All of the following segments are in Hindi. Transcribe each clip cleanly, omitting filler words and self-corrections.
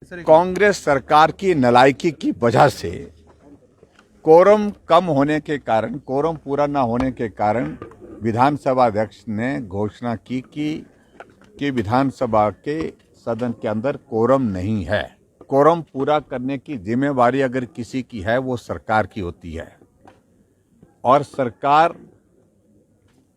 कांग्रेस सरकार की नालायकी की वजह से कोरम कम होने के कारण, कोरम पूरा ना होने के कारण विधानसभा अध्यक्ष ने घोषणा की कि विधानसभा के सदन के अंदर कोरम नहीं है। कोरम पूरा करने की जिम्मेवारी अगर किसी की है वो सरकार की होती है, और सरकार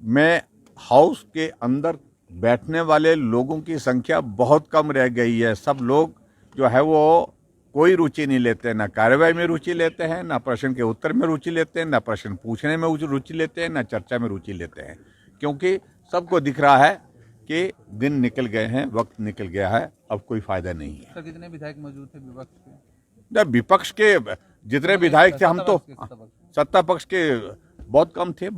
में हाउस के अंदर बैठने वाले लोगों की संख्या बहुत कम रह गई है। सब लोग जो है वो कोई रुचि नहीं लेते, ना कार्यवाही में रुचि लेते हैं, ना प्रश्न के उत्तर में रुचि लेते हैं, ना प्रश्न पूछने में रुचि लेते हैं, ना चर्चा में रुचि लेते हैं, क्योंकि सबको दिख रहा है कि दिन निकल गए हैं, वक्त निकल गया है, अब कोई फायदा नहीं है। सर, कितने विधायक मौजूद थे विपक्ष के? जब विपक्ष के जितने विधायक थे, हम तो सत्ता पक्ष के बहुत कम थे।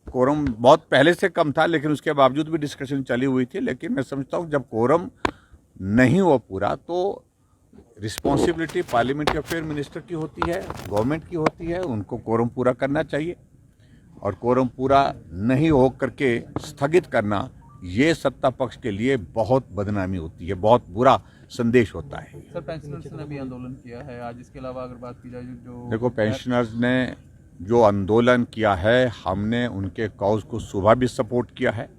कोरम बहुत पहले से कम था, लेकिन उसके बावजूद भी डिस्कशन चली हुई थी। लेकिन मैं समझता हूँ जब कोरम नहीं हुआ पूरा तो रिस्पॉन्सिबिलिटी पार्लियामेंट्री अफेयर मिनिस्टर की होती है, गवर्नमेंट की होती है, उनको कोरम पूरा करना चाहिए। और कोरम पूरा नहीं हो करके स्थगित करना, ये सत्ता पक्ष के लिए बहुत बदनामी होती है, बहुत बुरा संदेश होता है। सर, पेंशनर्स ने भी आंदोलन किया है आज। इसके अलावा अगर बात की जाए जो देखो, पेंशनर्स ने जो आंदोलन किया है, हमने उनके कॉज को सुबह भी सपोर्ट किया है,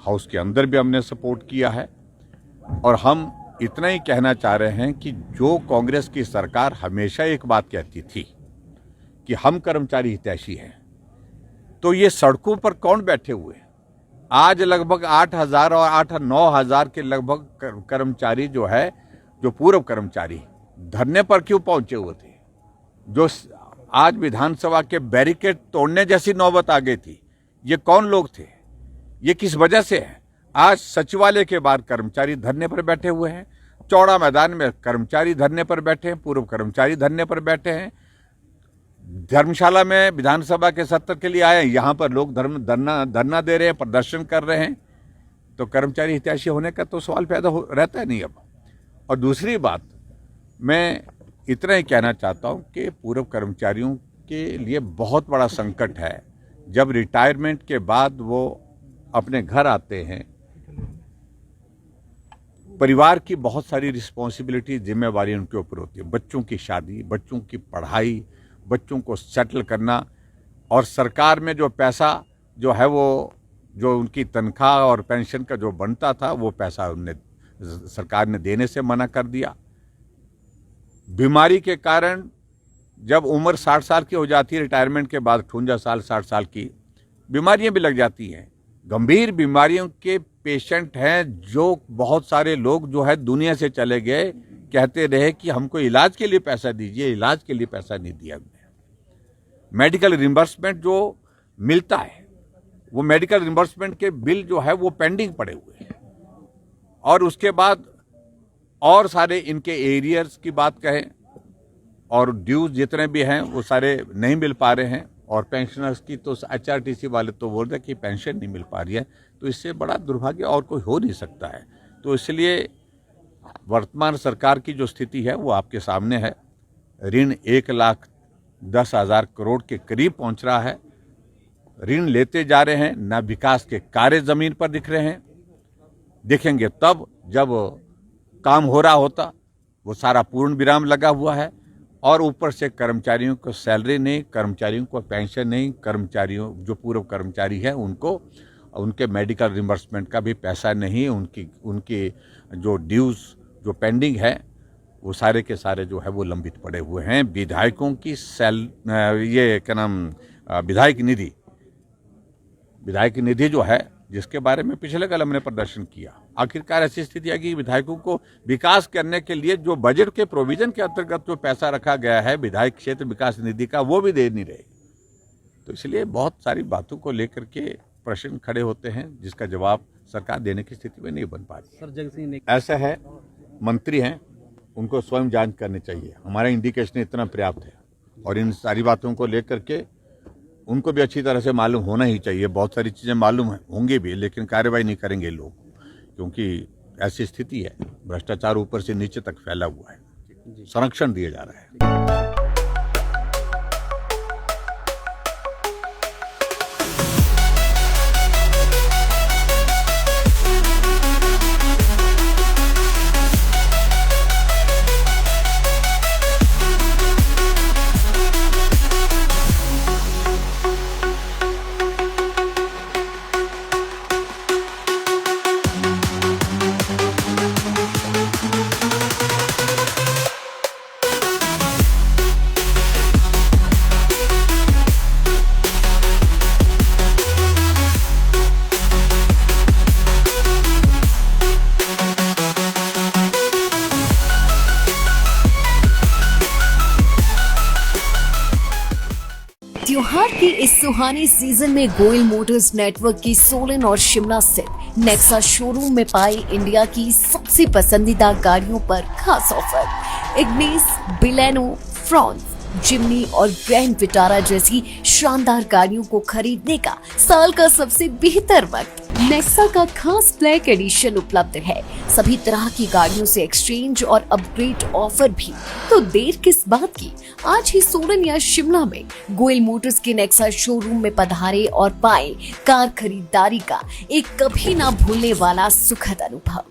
हाउस के अंदर भी हमने सपोर्ट किया है। और हम इतना ही कहना चाह रहे हैं कि जो कांग्रेस की सरकार हमेशा एक बात कहती थी कि हम कर्मचारी हितैषी हैं, तो ये सड़कों पर कौन बैठे हुए हैं? आज लगभग 8,000 और 8-9,000 के लगभग कर्मचारी जो है, जो पूर्व कर्मचारी धरने पर क्यों पहुंचे हुए थे? जो आज विधानसभा के बैरिकेड तोड़ने जैसी नौबत आ गई थी, ये कौन लोग थे? ये किस वजह से है? आज सचिवालय के बाहर कर्मचारी धरने पर बैठे हुए हैं, चौड़ा मैदान में कर्मचारी धरने पर बैठे हैं, पूर्व कर्मचारी धरने पर बैठे हैं, धर्मशाला में विधानसभा के सत्र के लिए आए, यहाँ पर लोग धरना दे रहे हैं, प्रदर्शन कर रहे हैं। तो कर्मचारी हितैषी होने का तो सवाल पैदा रहता है नहीं अब। और दूसरी बात, मैं इतना ही कहना चाहता हूँ कि पूर्व कर्मचारियों के लिए बहुत बड़ा संकट है जब रिटायरमेंट के बाद वो अपने घर आते हैं। परिवार की बहुत सारी रिस्पॉन्सिबिलिटी, जिम्मेवारी उनके ऊपर होती है। बच्चों की शादी, बच्चों की पढ़ाई, बच्चों को सेटल करना, और सरकार में जो पैसा जो है वो, जो उनकी तनख्वाह और पेंशन का जो बनता था, वो पैसा सरकार ने देने से मना कर दिया। बीमारी के कारण जब उम्र 60 साल की हो जाती है, रिटायरमेंट के बाद 58 साल 60 साल की बीमारियां भी लग जाती हैं। गंभीर बीमारियों के पेशेंट हैं, जो बहुत सारे लोग जो है दुनिया से चले गए, कहते रहे कि हमको इलाज के लिए पैसा दीजिए, इलाज के लिए पैसा नहीं दिया। मेडिकल रिम्बर्समेंट जो मिलता है, वो मेडिकल रिम्बर्समेंट के बिल जो है वो पेंडिंग पड़े हुए हैं। और उसके बाद और सारे इनके एरियर्स की बात कहें, और ड्यूज जितने भी हैं वो सारे नहीं मिल पा रहे हैं। और पेंशनर्स की तो HRTC वाले तो बोल रहे कि पेंशन नहीं मिल पा रही है। तो इससे बड़ा दुर्भाग्य और कोई हो नहीं सकता है। तो इसलिए वर्तमान सरकार की जो स्थिति है वो आपके सामने है। ऋण 1,10,000 करोड़ के करीब पहुंच रहा है। ऋण लेते जा रहे हैं, ना विकास के कार्य जमीन पर दिख रहे हैं। देखेंगे तब जब काम हो रहा होता। वो सारा पूर्ण विराम लगा हुआ है, और ऊपर से कर्मचारियों को सैलरी नहीं, कर्मचारियों को पेंशन नहीं, कर्मचारियों जो पूर्व कर्मचारी हैं उनको उनके मेडिकल रिम्बर्समेंट का भी पैसा नहीं, उनकी जो ड्यूज जो पेंडिंग है वो सारे के सारे जो है वो लंबित पड़े हुए हैं। विधायकों की विधायक निधि जो है, जिसके बारे में पिछले कल हमने प्रदर्शन किया, आखिरकार ऐसी स्थिति है कि विधायकों को विकास करने के लिए जो बजट के प्रोविजन के अंतर्गत जो पैसा रखा गया है विधायक क्षेत्र विकास निधि का, वो भी दे नहीं रहे। तो इसलिए बहुत सारी बातों को लेकर के प्रश्न खड़े होते हैं, जिसका जवाब सरकार देने की स्थिति में नहीं बन पा रही। सर, जगसिंह ऐसा है, मंत्री हैं, उनको स्वयं जांच करनी चाहिए। हमारा इंडिकेशन इतना पर्याप्त है, और इन सारी बातों को लेकर के उनको भी अच्छी तरह से मालूम होना ही चाहिए। बहुत सारी चीज़ें मालूम होंगी भी, लेकिन कार्रवाई नहीं करेंगे लोग, क्योंकि ऐसी स्थिति है। भ्रष्टाचार ऊपर से नीचे तक फैला हुआ है, संरक्षण दिया जा रहा है। त्योहार के इस सुहाने सीजन में गोयल मोटर्स नेटवर्क की सोलन और शिमला स्थित नेक्सा शोरूम में पाई इंडिया की सबसे पसंदीदा गाड़ियों पर खास ऑफर। इग्निस, बिलेनो, फ्रॉन्स, जिमनी और ग्रैंड विटारा जैसी शानदार गाड़ियों को खरीदने का साल का सबसे बेहतर वक्त। नेक्सा का खास ब्लैक एडिशन उपलब्ध है। सभी तरह की गाड़ियों से एक्सचेंज और अपग्रेड ऑफर भी। तो देर किस बात की, आज ही सोलन या शिमला में गोयल मोटर्स के नेक्सा शोरूम में पधारे और पाएं कार खरीदारी का एक कभी ना भूलने वाला सुखद अनुभव।